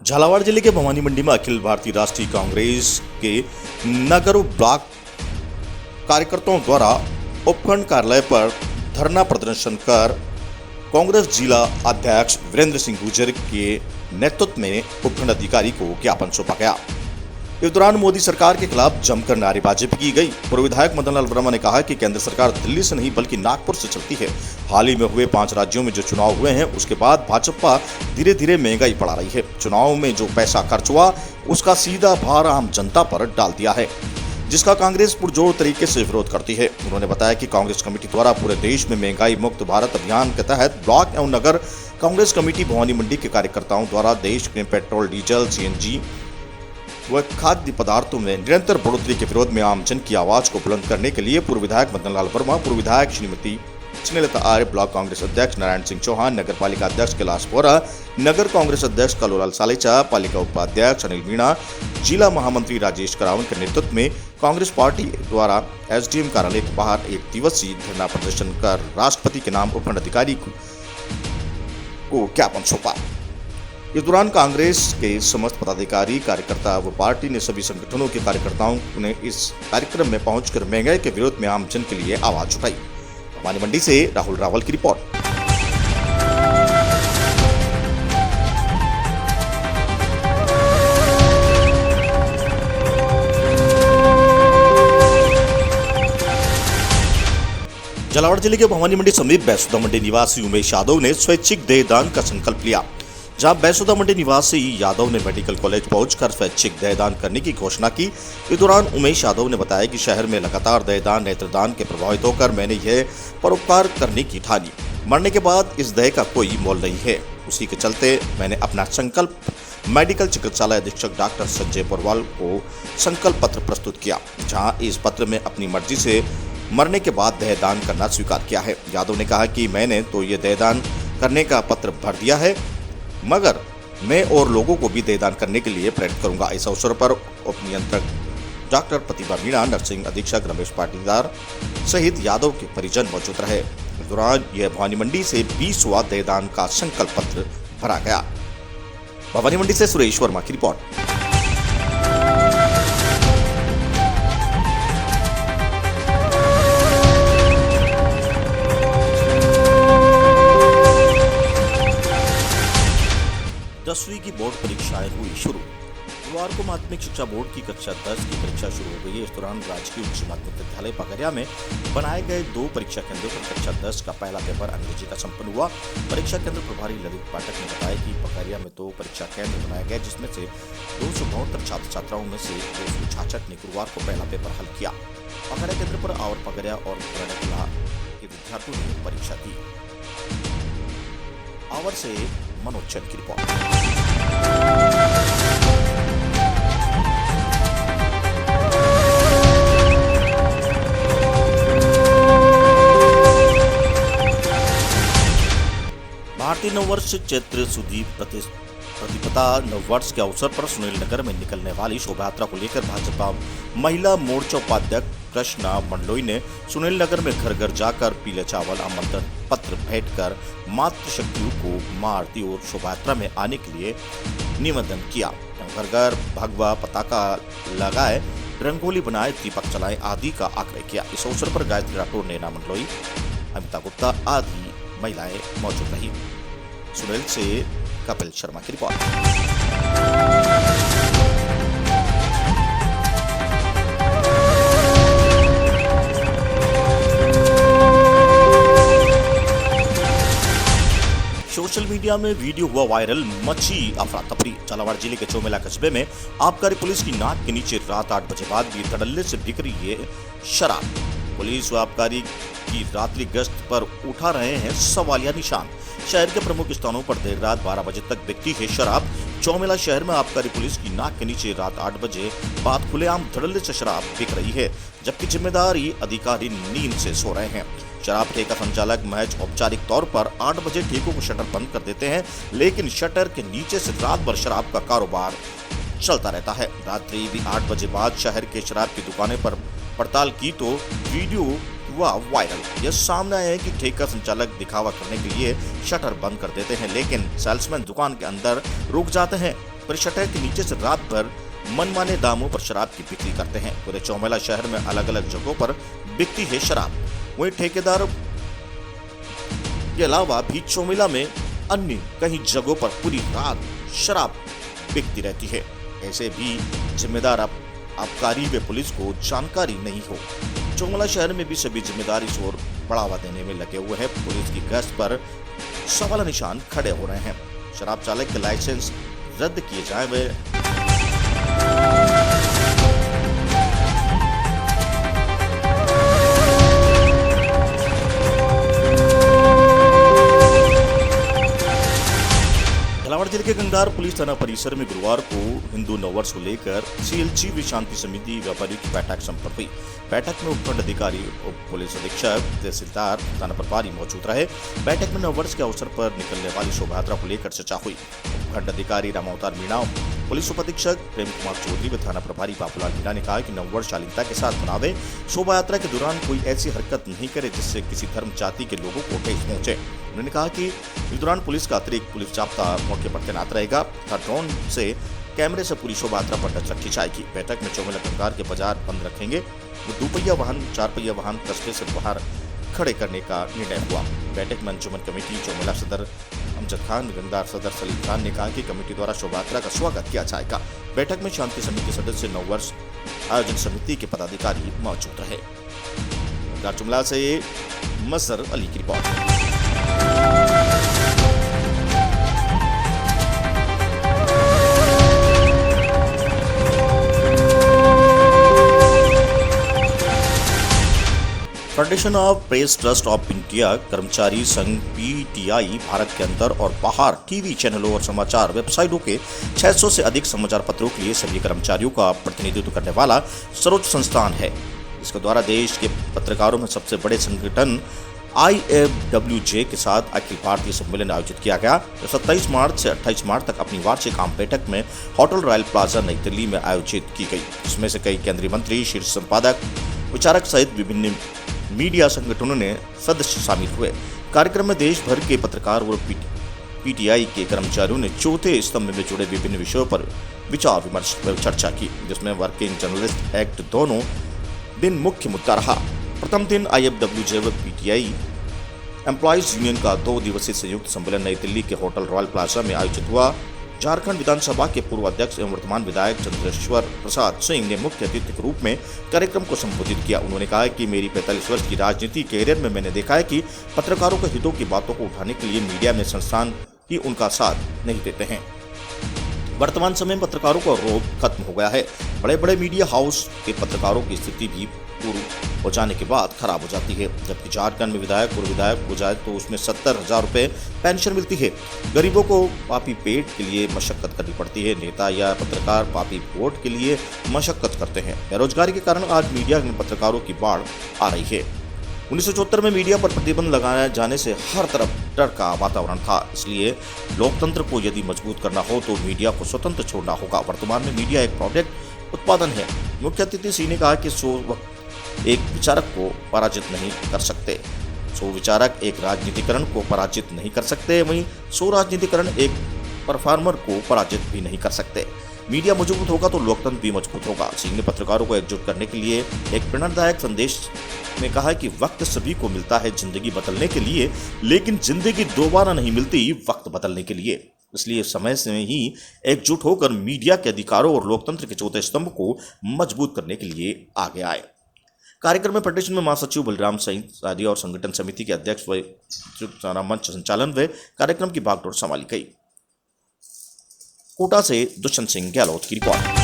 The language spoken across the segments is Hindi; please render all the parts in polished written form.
झालावाड़ जिले के भवानी मंडी में अखिल भारतीय राष्ट्रीय कांग्रेस के नगर ब्लॉक कार्यकर्ताओं द्वारा उपखंड कार्यालय पर धरना प्रदर्शन कर कांग्रेस जिला अध्यक्ष वीरेंद्र सिंह गुर्जर के नेतृत्व में उपखंड अधिकारी को ज्ञापन सौंपा गया। इस दौरान मोदी सरकार के खिलाफ जमकर नारेबाजी भी की गई। पूर्व विधायक मदन लाल वर्मा ने कहा कि केंद्र सरकार दिल्ली से नहीं बल्कि नागपुर से चलती है। हाल ही में हुए 5 राज्यों में जो चुनाव हुए हैं उसके बाद भाजपा धीरे धीरे महंगाई बढ़ा रही है। चुनाव में जो पैसा खर्च हुआ उसका सीधा भार आम जनता पर डाल दिया है, जिसका कांग्रेस पुरजोर तरीके से विरोध करती है। उन्होंने बताया कि कांग्रेस कमेटी द्वारा पूरे देश में महंगाई मुक्त भारत अभियान के तहत ब्लॉक एवं नगर कांग्रेस कमेटी भवानी मंडी के कार्यकर्ताओं द्वारा देश में पेट्रोल, डीजल, सीएनजी व खाद्य पदार्थों में निरंतर बढ़ोतरी के विरोध में आम जन की आवाज को बुलंद करने के लिए पूर्व विधायक मदन लाल वर्मा, पूर्व विधायक श्रीमती स्नेहलता आर्य, ब्लॉक कांग्रेस अध्यक्ष नारायण सिंह चौहान, नगर पालिका अध्यक्ष कैलाश बोरा, नगर कांग्रेस अध्यक्ष कालूलाल सालेचा, पालिका उपाध्यक्ष अनिल मीणा, जिला महामंत्री राजेश करावन के नेतृत्व में कांग्रेस पार्टी द्वारा एसडीएम कार्यालय के बाहर 1 दिवसीय धरना प्रदर्शन कर राष्ट्रपति के नाम उपखंड अधिकारी को ज्ञापन सौंपा। इस दौरान कांग्रेस के समस्त पदाधिकारी, कार्यकर्ता व पार्टी ने सभी संगठनों के कार्यकर्ताओं ने इस कार्यक्रम में पहुंचकर महंगाई के विरोध में आम जन के लिए आवाज उठाई। भवानी मंडी से राहुल रावल की रिपोर्ट। झालावाड़ जिले के भवानी मंडी समीप बैसुदा मंडी निवासी उमेश यादव ने स्वैच्छिक देहदान का संकल्प लिया। जहां बैसुदा मंडी निवासी यादव ने मेडिकल कॉलेज पहुंचकर स्वैच्छिक देहदान करने की घोषणा की। इस दौरान उमेश यादव ने बताया कि शहर में लगातार देहदान नेत्रदान के प्रभावित होकर मैंने यह परोपकार करने की ठानी। मरने के बाद इस देह का कोई मोल नहीं है। उसी के चलते मैंने अपना संकल्प मेडिकल चिकित्सालय अधीक्षक डॉक्टर संजय पोरवाल को संकल्प पत्र प्रस्तुत किया, जहाँ इस पत्र में अपनी मर्जी से मरने के बाद देहदान करना स्वीकार किया है। यादव ने कहा कि मैंने तो ये देहदान करने का पत्र भर दिया है, मगर मैं और लोगों को भी देहदान करने के लिए प्रेरित करूंगा। इस अवसर पर उप नियंत्रक डॉक्टर प्रतिभा मीणा, नर्सिंग अधीक्षक रमेश पाटीदार सहित यादव के परिजन मौजूद रहे। इस दौरान यह भवानी मंडी से 20वां देहदान का संकल्प पत्र भरा गया। भवानी मंडी से सुरेश वर्मा की रिपोर्ट। दसवीं की बोर्ड परीक्षाएं हुई शुरू। गुरुवार को माध्यमिक शिक्षा बोर्ड की कक्षा 10 की परीक्षा शुरू हो गई है। इस दौरान राजकीय उच्च माध्यमिक विद्यालय पगरिया में बनाए गए 2 परीक्षा केंद्रों पर कक्षा 10 का पहला पेपर अंग्रेजी का संपन्न हुआ। परीक्षा केंद्र प्रभारी ललित पाठक ने बताया कि पगरिया में 2 परीक्षा केंद्र बनाए गए, जिसमें से 272 छात्र छात्राओं में से 266 ने गुरुवार को पहला पेपर हल किया। पगरिया केंद्र पर और पगरिया और पुराना के विद्यार्थियों ने परीक्षा दी। आवर से मनोज चंद की रिपोर्ट। भारतीय नववर्ष चैत्र सुदी प्रतिपदा नववर्ष के अवसर पर सुनील नगर में निकलने वाली शोभा यात्रा को लेकर भाजपा महिला मोर्चा उपाध्यक्ष कृष्णा मंडलोई ने सुनील नगर में घर घर जाकर पीले चावल आमंत्रण पत्र भेंट कर मातृशक्तियों को मां आरती और शोभा यात्रा में आने के लिए निवेदन किया। घर घर भगवा पताका लगाए, रंगोली बनाए, दीपक जलाए आदि का आग्रह किया। इस अवसर पर गायत्री राठौर, नैना मंडलोई, अमिता गुप्ता आदि महिलाएं मौजूद रही। सुनील से कपिल शर्मा की रिपोर्ट। सोशल मीडिया में वीडियो हुआ वायरल, मची अफरा तफरी। झालावाड़ जिले के चौमेला कस्बे में आबकारी पुलिस की नाक के नीचे रात 8 बजे बाद भी धड़ल्ले से बिक रही है शराब। पुलिस व आबकारी की रात्रि गश्त पर उठा रहे हैं सवालिया निशान। शहर के प्रमुख स्थानों पर देर रात 12 बजे तक बिकती है शराब। चौमेला शहर में आबकारी पुलिस की नाक के नीचे रात 8 बजे बाद खुलेआम धड़ल्ले से शराब बिक रही है, जबकि जिम्मेदारी अधिकारी नींद से सो रहे हैं। शराब ठेका संचालक महज औपचारिक तौर पर 8 बजे ठेकों को शटर बंद कर देते हैं, लेकिन शटर के नीचे से रात भर शराब का कारोबार चलता रहता है। रात्रि भी 8 बजे बाद शहर के शराब की दुकानें पर पड़ताल की तो वीडियो हुआ वायरल। यह सामने आया है कि ठेका संचालक दिखावा करने के लिए शटर बंद कर देते हैं, लेकिन सेल्समैन दुकान के अंदर रुक जाते हैं। शटर के नीचे से रात भर मनमाने दामों पर शराब की बिक्री करते हैं। पूरे चौमेला शहर में अलग अलग जगहों पर बिकती है शराब। वहीं ठेकेदार के अलावा भी चौमेला में अन्य कई जगहों पर पूरी रात शराब बिकती रहती है। ऐसे भी जिम्मेदार आबकारी व पुलिस को जानकारी नहीं हो। चौमेला शहर में भी सभी जिम्मेदार इस ओर बढ़ावा देने में लगे हुए हैं। पुलिस की गश्त पर सवाल निशान खड़े हो रहे हैं। शराब चालक के लाइसेंस रद्द किए जाए वे झालावाड़ जिले के गंगार पुलिस थाना परिसर में गुरुवार को हिंदू नववर्ष को लेकर CLG शांति समिति व्यापारी की बैठक संपन्न हुई। बैठक में उपखंड अधिकारी, उप पुलिस अधीक्षक, तहसीलदार, थाना प्रभारी मौजूद रहे। बैठक में नववर्ष के अवसर पर निकलने वाली शोभा यात्रा को लेकर चर्चा हुई। उपखंड अधिकारी रामावतार मीणा, पुलिस उप अधीक्षक प्रेम कुमार चौधरी व थाना प्रभारी बाबूलाल मीणा ने कहा कि नववर्ष शालीनता के साथ मनावे। शोभा यात्रा के दौरान कोई ऐसी हरकत नहीं करे जिससे किसी धर्म जाति के लोगों को ठेस पहुंचे। उन्होंने कहा कि इस दौरान पुलिस का अतिरिक्त पुलिस जाब्ता मौके पर तैनात रहेगा तथा ड्रोन से कैमरे से पूरी शोभा यात्रा पर नजर रखी जाएगी। बैठक में चौमेला गंगार के बाजार बंद रखेंगे। वो 2 पहिया वाहन, 4 पहिया वाहन कस्बे से बाहर खड़े करने का निर्णय हुआ। बैठक में अंजुमन कमेटी चौमेला सदर अमजद खान, गंगार सदर सलीम खान ने कहा कि कमेटी द्वारा शोभा यात्रा का स्वागत किया जाएगा। बैठक में शांति समिति सदस्य, नववर्ष आयोजन समिति के पदाधिकारी मौजूद रहे। गंगार जुमला से मसर अली की report. Federation of press trust of India कर्मचारी संघ PTI भारत के अंदर और बाहर टीवी चैनलों और समाचार वेबसाइटों के 600 से अधिक समाचार पत्रों के लिए सभी कर्मचारियों का प्रतिनिधित्व करने वाला सर्वोच्च संस्थान है। इसके द्वारा देश के पत्रकारों में सबसे बड़े संगठन IFWJ के साथ अखिल भारतीय सम्मेलन आयोजित किया गया। 27 मार्च से 28 मार्च तक अपनी वार्षिक आम बैठक में होटल रॉयल प्लाजा नई दिल्ली में आयोजित की गई, जिसमें से कई केंद्रीय मंत्री, शीर्ष संपादक, विचारक सहित विभिन्न मीडिया संगठनों ने सदस्य शामिल हुए। कार्यक्रम में देश भर के पत्रकार और PTI के कर्मचारियों ने चौथे स्तंभ में जुड़े विभिन्न विषयों पर विचार विमर्श पर चर्चा की, जिसमें वर्किंग जर्नलिस्ट एक्ट दोनों दिन मुख्य मुद्दा रहा। प्रथम दिन IFWJ व PTI एम्प्लॉइज यूनियन का 2 दिवसीय संयुक्त सम्मेलन नई दिल्ली के होटल रॉयल प्लाजा में आयोजित हुआ। झारखंड विधानसभा के पूर्व अध्यक्ष एवं वर्तमान विधायक चंद्रेश्वर प्रसाद सिंह ने मुख्य अतिथि के रूप में कार्यक्रम को संबोधित किया। उन्होंने कहा कि मेरी 45 वर्ष की राजनीति कैरियर में मैंने देखा है कि पत्रकारों के हितों की बातों को उठाने के लिए मीडिया में संस्थान ही उनका साथ नहीं देते हैं। वर्तमान समय में पत्रकारों का रोब खत्म हो गया है। बड़े बड़े मीडिया हाउस के पत्रकारों की स्थिति भी पूर्व हो जाने के बाद खराब हो जाती है। जबकि झारखंड में विधायक पूर्व विधायक हो जाए तो उसमें 70,000 रुपये पेंशन मिलती है। गरीबों को पापी पेट के लिए मशक्कत करनी पड़ती है। नेता या पत्रकार पापी वोट के लिए मशक्कत करते हैं। बेरोजगारी के कारण आज मीडिया में पत्रकारों की बाढ़ आ रही है। 1974 में मीडिया पर प्रतिबंध लगाए जाने से हर तरफ डर का वातावरण था। इसलिए लोकतंत्र को यदि मजबूत करना हो तो मीडिया को स्वतंत्र छोड़ना होगा। वर्तमान में मीडिया एक प्रोडक्ट उत्पादन है। मुख्य अतिथि सिंह ने कहा कि एक विचारक को पराजित नहीं कर सकते, 100 विचारक एक राजनीतिकरण को पराजित नहीं कर सकते, वहीं 100 राजनीतिकरण एक परफॉर्मर को पराजित भी नहीं कर सकते। मीडिया मजबूत होगा तो लोकतंत्र भी मजबूत होगा। सिंह ने पत्रकारों को एकजुट करने के लिए एक प्रेरणादायक संदेश में कहा कि वक्त सभी को मिलता है जिंदगी बदलने के लिए, लेकिन जिंदगी दोबारा नहीं मिलती वक्त बदलने के लिए। इसलिए समय से ही एकजुट होकर मीडिया के अधिकारों और लोकतंत्र के चौथे स्तंभ को मजबूत करने के लिए आगे आए। कार्यक्रम में फेडरेशन में महासचिव बलराम सिंह आदि और संगठन समिति के अध्यक्ष व मंच संचालन व कार्यक्रम की भागदौड़ संभाली गई। कोटा से दुष्यंत सिंह गहलोत की रिपोर्ट।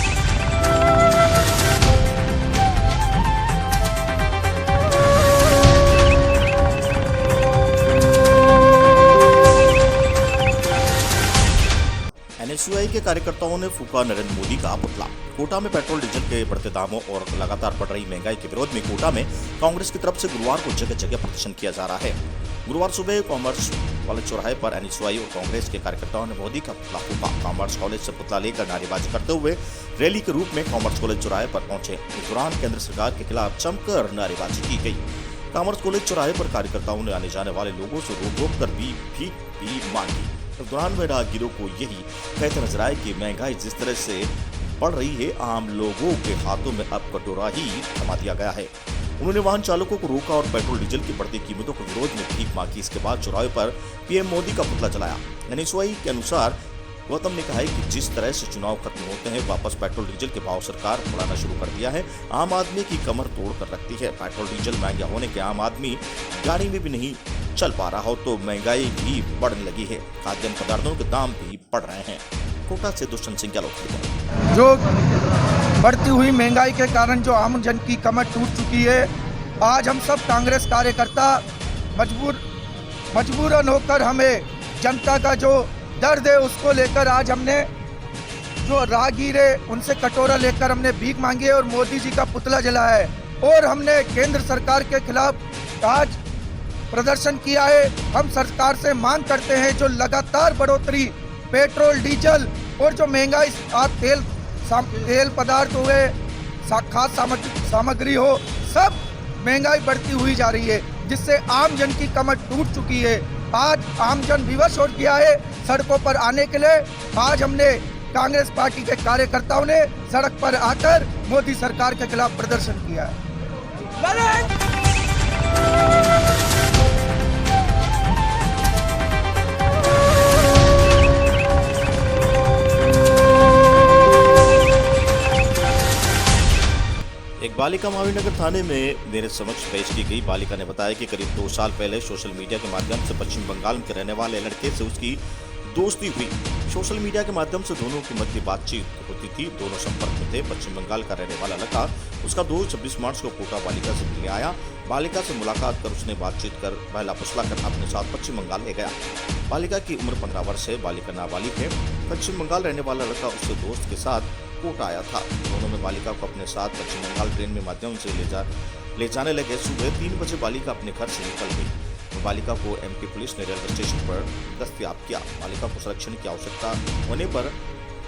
NSUI के कार्यकर्ताओं ने फूका नरेंद्र मोदी का पुतला। कोटा में पेट्रोल डीजल के बढ़ते दामों और लगातार बढ़ रही महंगाई के विरोध में कोटा में कांग्रेस की तरफ से गुरुवार को जगह जगह प्रदर्शन किया जा रहा है। गुरुवार सुबह कॉमर्स कॉलेज चौराहे पर NSUI और कांग्रेस के कार्यकर्ताओं ने मोदी का पुतला फूका। कॉमर्स कॉलेज से पुतला लेकर नारेबाजी करते हुए रैली के रूप में कॉमर्स कॉलेज चौराहे पर पहुंचे। इस दौरान केंद्र सरकार के खिलाफ जमकर नारेबाजी की गई। कॉमर्स कॉलेज चौराहे पर कार्यकर्ताओं ने आने जाने वाले लोगों से रोक कर भी मांगी। इस दौरान वे राहगीरों को यही कहते नजर आए कि महंगाई जिस तरह से बढ़ रही है, आम लोगों के हाथों में अब कटोरा ही थमा दिया गया है। उन्होंने वाहन चालकों को रोका और पेट्रोल डीजल की बढ़ती कीमतों के विरोध में भीख मांगी। इसके बाद चौराहे पर पीएम मोदी का पुतला जलाया। एनएसयूआई के अनुसार गौतम ने कहा है कि जिस तरह से चुनाव खत्म होते हैं, वापस पेट्रोल डीजल के भाव सरकार बढ़ाना शुरू कर दिया है। आम आदमी की कमर तोड़ कर रखती है। पेट्रोल डीजल महंगा होने के आम आदमी गाड़ी में भी नहीं चल पा रहा हो तो महंगाई भी बढ़ने लगी है। खाद्य पदार्थों के दाम भी बढ़ रहे हैं। कोटा से दुष्यंत सिंह गहलोत की रिपोर्ट। जो बढ़ती हुई महंगाई के कारण जो आम जन की कमर टूट चुकी है, आज हम सब कांग्रेस कार्यकर्ता मजबूरन होकर हमें जनता का जो दर्द है उसको लेकर आज हमने जो राहगीर है उनसे कटोरा लेकर हमने भीख मांगी है और मोदी जी का पुतला जलाया है और हमने केंद्र सरकार के खिलाफ आज प्रदर्शन किया है। हम सरकार से मांग करते हैं जो लगातार बढ़ोतरी पेट्रोल डीजल और जो महंगाई तेल पदार्थ हुए, खाद्य सामग्री हो, सब महंगाई बढ़ती हुई जा रही है, जिससे आम जन की कमर टूट चुकी है। आज आमजन विवश हो गया है सड़कों पर आने के लिए। आज हमने कांग्रेस पार्टी के कार्यकर्ताओं ने सड़क पर आकर मोदी सरकार के खिलाफ प्रदर्शन किया है। एक बालिका महावीरनगर थाने में मेरे समक्ष पेश की गई। बालिका ने बताया कि करीब 2 साल पहले सोशल मीडिया के माध्यम से पश्चिम बंगाल के रहने वाले लड़के से उसकी दोस्ती हुई। सोशल मीडिया के माध्यम से दोनों की मध्य बातचीत होती थी। दोनों संपर्क में थे। पश्चिम बंगाल का रहने वाला लड़का उसका दोस्त 26 मार्च को कोटा बालिका से मिलने आया। बालिका से मुलाकात कर उसने बातचीत कर बहला फुसला कर अपने साथ पश्चिम बंगाल ले गया। बालिका की उम्र 15 वर्ष है। बालिका नाबालिग है। पश्चिम बंगाल रहने वाला लड़का उसके दोस्त के साथ कोटा आया था। दोनों में बालिका को अपने साथ पश्चिम बंगाल ट्रेन में माध्यम से ले जाने लगे। सुबह 3 बजे बालिका अपने घर से निकल गई। बालिका को एमपी पुलिस ने रेलवे स्टेशन पर दस्तयाब किया। बालिका को संरक्षण की आवश्यकता होने पर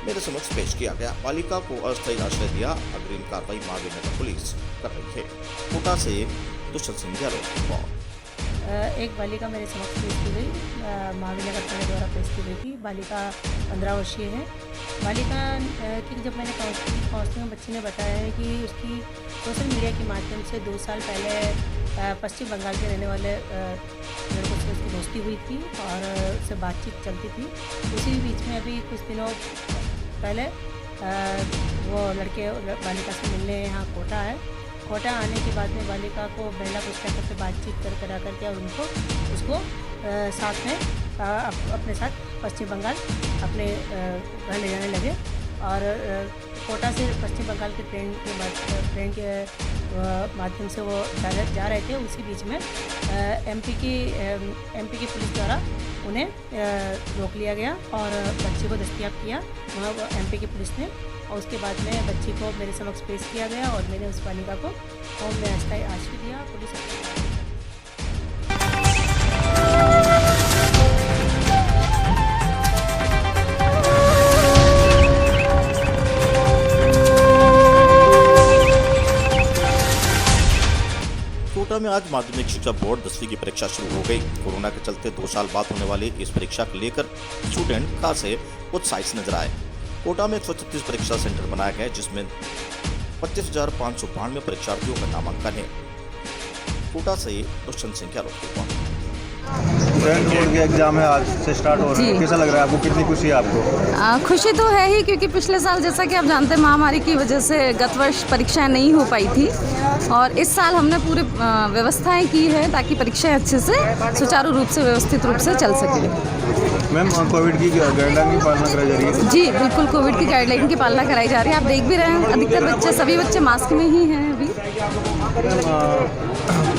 मेरे समक्ष पेश किया गया। बालिका को अस्थायी आश्रय दिया। अग्रिम कार्रवाई महावीरनगर पुलिस कर रही है। कोटा से दुष्यंत सिंह गहलोत की रिपोर्ट। एक बालिका मेरे समक्ष पेश की गई, महावीरनगर थाने द्वारा पेश की गई थी। बालिका 15 वर्षीय है। बालिका की जब मैंने काउंसलिंग में बच्ची ने बताया है कि उसकी सोशल मीडिया के माध्यम से 2 साल पहले पश्चिम बंगाल के रहने वाले लड़कों से उसकी दोस्ती हुई थी और उससे बातचीत चलती थी। उसी बीच में अभी कुछ दिनों पहले वो लड़के बालिका से मिलने यहाँ कोटा है। कोटा आने के बाद में बालिका को बहला फुसला करके बातचीत करा करके और उसको साथ में अपने साथ पश्चिम बंगाल अपने घर ले जाने लगे और कोटा से पश्चिम बंगाल के ट्रेन के माध्यम से वो जा रहे थे। उसी बीच में एमपी की पुलिस द्वारा उन्हें रोक लिया गया और बच्चे को दस्तयाब किया वहाँ एमपी की पुलिस ने। और उसके बाद में बच्ची को मेरे समक्ष पेश किया गया और मैंने उस बालिका को होम में अस्थायी आश्रय दिया। पुलिस कोटा में आज माध्यमिक शिक्षा बोर्ड 10वीं की परीक्षा शुरू हो गई। कोरोना के चलते 2 साल बाद होने वाली इस परीक्षा को लेकर स्टूडेंट खासे उत्साहित नजर आए। कोटा में 136 परीक्षा सेंटर बनाया गया जिसमें 25,592 परीक्षार्थियों का नामांकन है। कोटा से दुष्यंत सिंह गहलोत की रिपोर्ट। बोर्ड के एग्जाम है, आज से स्टार्ट हो रहा है, कैसा लग रहा है आपको? कितनी खुशी है आपको? खुशी तो है ही, क्योंकि पिछले साल जैसा कि आप जानते हैं महामारी की वजह से गत वर्ष परीक्षाएं नहीं हो पाई थी और इस साल हमने पूरी व्यवस्थाएं की है ताकि परीक्षाएं अच्छे से सुचारू रूप से व्यवस्थित रूप से चल सके। मैम, कोविड की गाइडलाइन की पालना कराई जा रही है? जी बिल्कुल, कोविड की गाइडलाइन की पालना कराई जा रही है। आप देख भी रहे हैं अधिकतर बच्चे, सभी बच्चे मास्क में ही हैं अभी।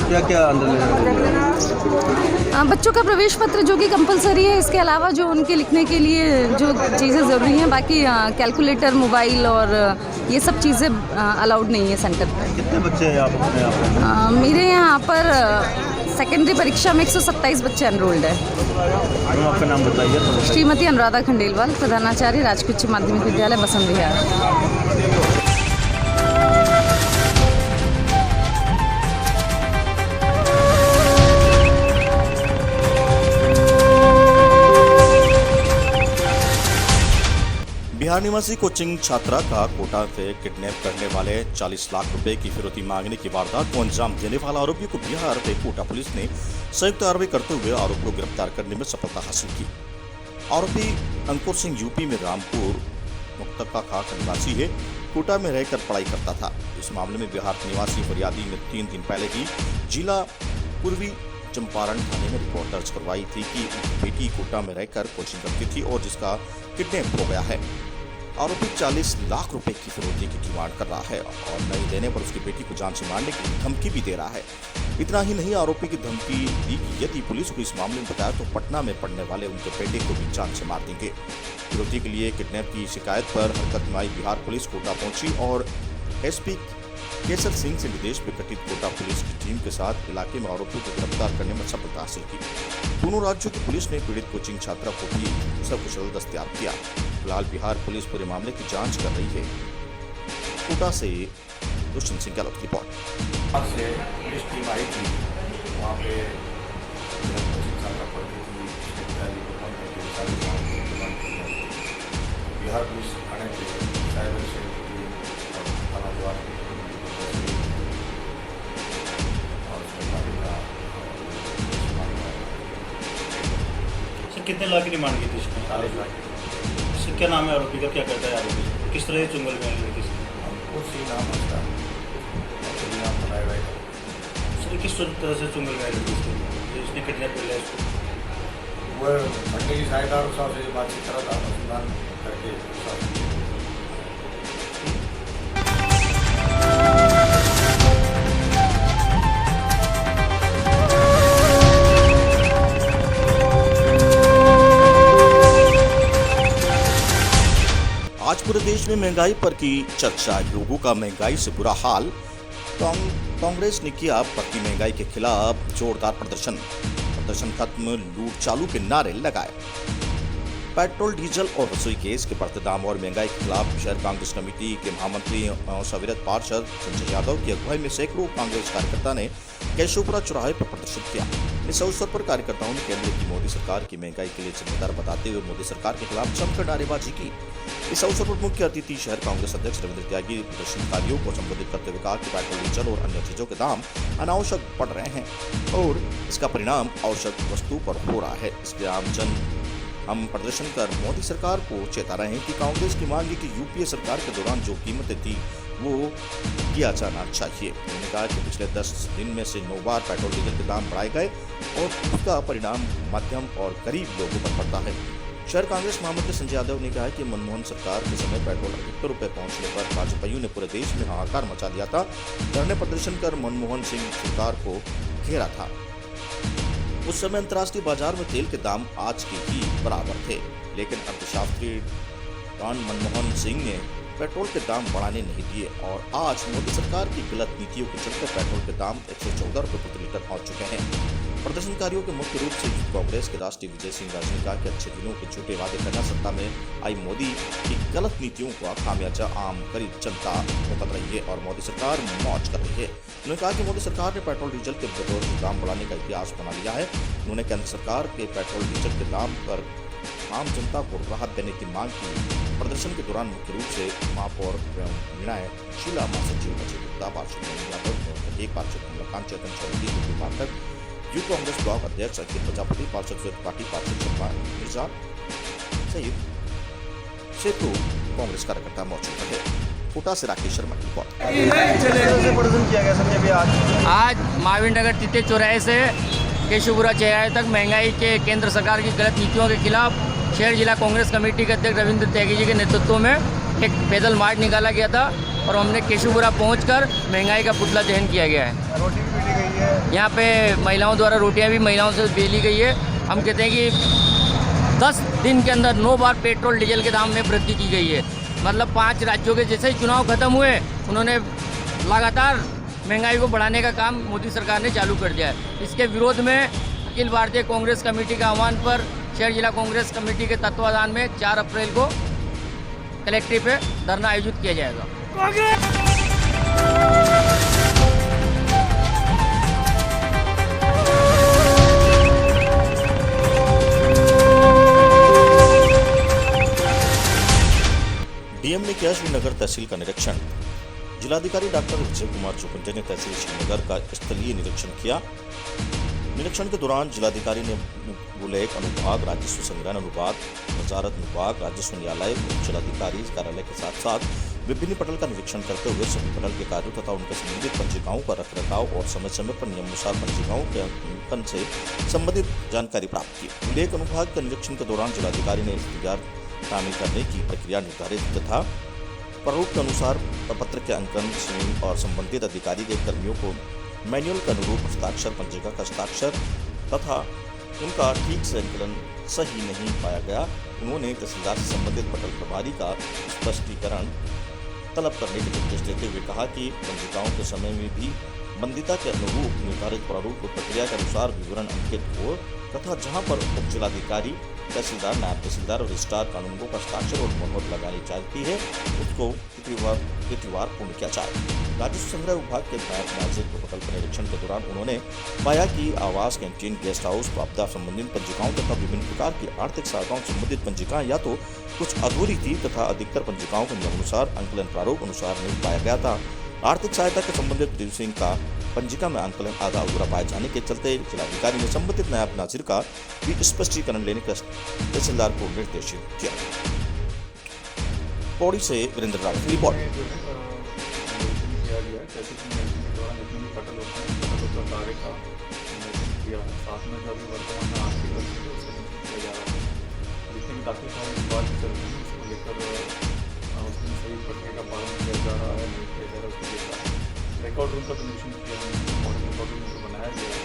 क्या क्या अंदर ले रहे? बच्चों का प्रवेश पत्र जो कि कंपलसरी है, इसके अलावा जो उनके लिखने के लिए जो चीज़ें ज़रूरी हैं, बाकी कैलकुलेटर, मोबाइल और ये सब चीज़ें अलाउड नहीं है सेंटर पर। कितने बच्चे हैं आप अपने यहाँ पर? मेरे यहाँ पर सेकेंडरी परीक्षा में 127 बच्चे एनरोल्ड है। आपका नाम बताइए। श्रीमती अनुराधा खंडेलवाल, प्रधानाचार्य राजकीय उच्च माध्यमिक विद्यालय बसंत विहार। बिहार निवासी कोचिंग छात्रा का कोटा से किडनैप करने वाले 40 लाख रुपए की फिरौती मांगने की वारदात को अंजाम देने वाला आरोपी को बिहार में कोटा पुलिस ने संयुक्त कार्रवाई करते हुए आरोपी को गिरफ्तार करने में सफलता हासिल की। आरोपी अंकुर सिंह यूपी में रामपुर मुक्तका का निवासी है, कोटा में रहकर पढ़ाई करता था। इस मामले में बिहार निवासी फरियादी ने 3 दिन पहले ही जिला पूर्वी चंपारण थाने में रिपोर्ट दर्ज करवाई थी कि उसकी बेटी कोटा में रहकर कोचिंग करती थी और जिसका किडनैप हो गया है। आरोपी 40 लाख रुपए की फिरौती की डिमांड कर रहा है और नहीं देने पर उसकी बेटी को जान से मारने की धमकी भी दे रहा है। इतना ही नहीं, आरोपी की धमकी दी कि यदि पुलिस को इस मामले में बताया तो पटना में पढ़ने वाले उनके बेटे को भी जान से मार देंगे। फिरौती के लिए किडनैप की शिकायत पर हरकत में आई बिहार पुलिस कोटा पहुंची और एसपी केसर सिंह से निर्देश में गठित कोटा पुलिस की टीम के साथ इलाके में आरोपियों को गिरफ्तार करने में सफलता हासिल की। दोनों राज्यों की पुलिस ने पीड़ित कोचिंग छात्रा को भी सकुशल दस्तयाब किया। फिलहाल बिहार पुलिस पूरे मामले की जांच कर रही है। कोटा से दुष्यंत सिंह गहलोत की रिपोर्ट। से पुलिस टीम आई थी, वहाँ पे कोचिंग छात्रा पढ़ती थी, उसके पिताजी को फोन करके सारी डिमांड की। बिहार पुलिस थाने पे साइबर सेल की और थाना जवाब कितने लाख की डिमांड की थी इसने? 40 लाख। इसका क्या नाम है आरोपी का, क्या करता है आरोपी, किस तरह से चुंगल में लड़की से? उसी नाम उसका नाम बनाया गया। सर किस तरह से चुंगल में लड़की से इसने किडनैप कर लिया इसको? वह भंडे की सहायता और साहब से बातचीत करा था, अनुसंधान करके आज पूरे देश में महंगाई पर की चर्चा, लोगों का महंगाई से बुरा हाल। कांग्रेस ने किया बढ़ती महंगाई के खिलाफ जोरदार प्रदर्शन खत्म, लूट चालू के नारे लगाए। पेट्रोल, डीजल और रसोई गैस के बढ़ते दाम और महंगाई के खिलाफ शहर कांग्रेस कमेटी के महामंत्री सविरत पार्षद संजय यादव की अगुवाई में सैकड़ों कांग्रेस कार्यकर्ता ने केशवपुरा चौराहे पर प्रदर्शन किया। इस अवसर पर कार्यकर्ताओं ने केंद्र की मोदी सरकार की महंगाई के लिए जिम्मेदार बताते हुए मोदी सरकार के खिलाफ जमकर नारेबाजी की। इस अवसर पर मुख्य अतिथि शहर कांग्रेस अध्यक्ष रविंद्र त्यागी प्रदर्शनकारियों को संबोधित करते हुए कहा कि पेट्रोल, डीजल और अन्य चीजों के दाम अनावश्यक बढ़ रहे हैं और इसका परिणाम आवश्यक वस्तु पर हो रहा है। इसलिए हम प्रदर्शन कर मोदी सरकार को चेता रहे हैं कि कांग्रेस की मांग है कि यूपीए सरकार के दौरान जो कीमतें थी वो किया जाना चाहिए। उन्होंने कहा कि पिछले 10 दिन में से 9 बार पेट्रोल, डीजल के दाम बढ़ाए गए और उसका परिणाम मध्यम और गरीब लोगों पर पड़ता है। शहर कांग्रेस महामंत्री संजय यादव ने कहा कि मनमोहन सरकार के समय पेट्रोल 78 रुपये पहुंचने पर भाजपाइयों ने पूरे देश में हाहाकार मचा दिया था। धरने प्रदर्शन कर मनमोहन सिंह सरकार को घेरा था। उस समय अंतर्राष्ट्रीय बाजार में तेल के दाम आज के ही बराबर थे, लेकिन अर्थशास्त्री डॉन मनमोहन सिंह ने पेट्रोल के दाम बढ़ाने नहीं दिए और आज मोदी सरकार की गलत नीतियों के चलते पेट्रोल के दाम 114 रुपये प्रति लीटर पहुंच चुके हैं। प्रदर्शनकारियों के मुख्य रूप से कांग्रेस के राष्ट्रीय विजय सिंह राज ने कहा कि अच्छे दिनों के झूठे वादे करना सत्ता में आई मोदी की गलत नीतियों का खामियाजा आम गरीब जनता भुगत रही है और मोदी सरकार मौज कर रही है। उन्होंने कहा कि मोदी सरकार ने पेट्रोल, डीजल के बेरोजगार दाम बढ़ाने का इतिहास बना लिया है। उन्होंने केंद्र सरकार के पेट्रोल, डीजल के दाम पर आम जनता को राहत देने की मांग की। प्रदर्शन के दौरान मुख्य रूप से महापौर एवं निर्णायक शीला महासचिव अजय गुप्ता, पार्षद यादव, एक पार्षद कमलाकांत, चेतन चौधरी, पाठक, यूथ कांग्रेस ब्लॉक अध्यक्ष अखिल प्रजापति, पार्षद सुरेश पाटिल, पार्षद शर्मा मिर्जा सहित सैकड़ों कांग्रेस कार्यकर्ता मौजूद रहे। कोटा से राकेश शर्मा की रिपोर्ट। प्रदर्शन किया गया सर अभी आज महावीर नगर तिते चौराहे से केशवपुरा चौराहे तक महंगाई के केंद्र सरकार की गलत नीतियों के खिलाफ शहर जिला कांग्रेस कमेटी के अध्यक्ष रविंद्र त्यागी जी के नेतृत्व में एक पैदल मार्च निकाला गया था और हमने केशवपुरा पहुंचकर महंगाई का पुतला दहन किया गया है। रोटी भी पीटी गई है। यहाँ पे महिलाओं द्वारा रोटियां भी महिलाओं से बेली गई है। हम कहते हैं कि 10 दिन के अंदर 9 बार पेट्रोल, डीजल के दाम में वृद्धि की गई है। मतलब 5 राज्यों के जैसे ही चुनाव खत्म हुए उन्होंने लगातार महंगाई को बढ़ाने का काम मोदी सरकार ने चालू कर दिया है। इसके विरोध में अखिल भारतीय कांग्रेस कमेटी के आह्वान पर शहर जिला कांग्रेस कमेटी के तत्वाधान में 4 अप्रैल को कलेक्ट्रेट पे धरना आयोजित किया जाएगा। डीएम ने किया श्रीनगर तहसील का निरीक्षण। जिलाधिकारी डॉक्टर विजय कुमार चुकुंजा ने तहसील श्रीनगर का स्थलीय निरीक्षण किया। निरीक्षण के दौरान जिलाधिकारी ने भूलेख अनुभाग, राजस्व संग्रहण अनुभाग, वजारत अनुभाग, राजस्व न्यायालय, उप जिलाधिकारी कार्यालय के साथ साथ विभिन्न पटल का निरीक्षण करते हुए सभी पटल के कार्यों तथा उनके संबंधित पंजिकाओं का रखरखाव और समय समय पर नियमानुसार पंजिकाओं के अंकन से संबंधित जानकारी प्राप्त की। भूलेख अनुभाग के निरीक्षण के दौरान जिलाधिकारी ने इख्तियार शामिल करने की प्रक्रिया निर्धारित तथा प्रारूप के अनुसार प्रपत्र के अंकन, स्वीन और संबंधित अधिकारी के कर्मियों को मैनुअल के अनुरूप हस्ताक्षर, पंजिका का हस्ताक्षर तथा उनका ठीक से अंकलन सही नहीं पाया गया। उन्होंने तहसीलदार से संबंधित पटल प्रभारी का स्पष्टीकरण तलब करने के निर्देश देते हुए कहा कि पंजिकाओं के समय में भी बंदिता के अनुरूप निर्धारित प्रारूप प्रक्रिया के अनुसार विवरण अंकित हो तथा जहां पर उप जिलाधिकारी, तहसीलदार, नायब तहसीलदार और रजिस्ट्रार कानूनों का हस्ताक्षर और मोहर लगानी चाहती है उसको तिथिवार पूर्ण किया जाए। राजस्व संग्रह विभाग के नायब नाजिर पटल के निरीक्षण के दौरान उन्होंने पाया कि आवास, कैंटीन, गेस्ट हाउस, आपदा संबंधित पंजिकाओं तथा विभिन्न प्रकार की आर्थिक सहायताओं संबंधित पंजिकाएं या तो कुछ अधूरी थी तथा अधिकतर पंजिकाओं के नियमानुसार अंकलन प्रारूप अनुसार नहीं पाया गया था। आर्थिक सहायता के संबंधित रिड्यूसिंग का पंजिका में आंकलन आधा अधूरा पाए जाने के चलते जिलाधिकारी ने संबंधित नायब नाजिर का भी स्पष्टीकरण लेने का तहसीलदार को निर्देशित किया। पौड़ी से वीरेंद्र राव की रिपोर्ट। कार्य का किया साथ में जो अभी वर्तमान में आर्थिक स्थिति है उसका किया जा रहा है। जितने भी काफ़ी सारे विवाद चल रहे हैं उसको लेकर उसमें सही प्रक्रिया का पालन किया जा रहा है, नहीं किया जा रहा है उसको लेकर रिकॉर्ड रूम का तो निरीक्षण किया है, मॉडल रिकॉर्ड रूम को बनाया गया है।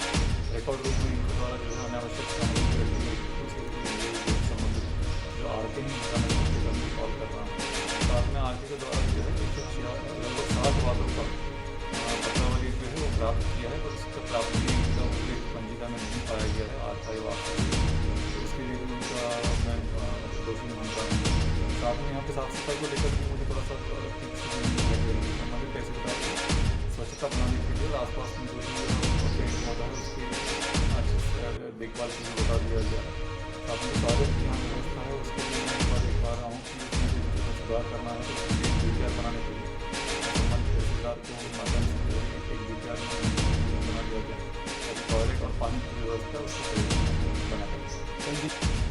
रिकॉर्ड रूम में इनके द्वारा जो है अनावश्यक सामग्री रखी गई उसके संबंधित जो आरती है उसका कॉल कर रहा हूँ। साथ में आरती के द्वारा जो है लगभग 60 वादों का पत्रावली जो है वो प्राप्त किया है, पर उसका प्राप्ति का उल्लेख पंजिका में नहीं पाया गया है। आरती वापस उसके लिए भी उनका मैं दोषी मानता हूँ। साथ में यहाँ पे साफ सफाई को लेकर भी मुझे थोड़ा सा ठीक से संबंधित तहसीलदार को स्वच्छता बनाने के लिए आसपास में जो भी पेड़ पौधा है उसकी अच्छे से देखभाल के लिए बता दिया गया। साथ में टॉयलेट की यहाँ व्यवस्था है उसके लिए मैं एक बार देख पा रहा हूँ कि उसमें सुधार करना है तो उसके लिए डीपीआर बनाने के लिए संबंधित तहसीलदार को माध्यम से एक डीपीआर बना दिया गया। टॉयलेट और पानी की व्यवस्था उसको बनाया गया।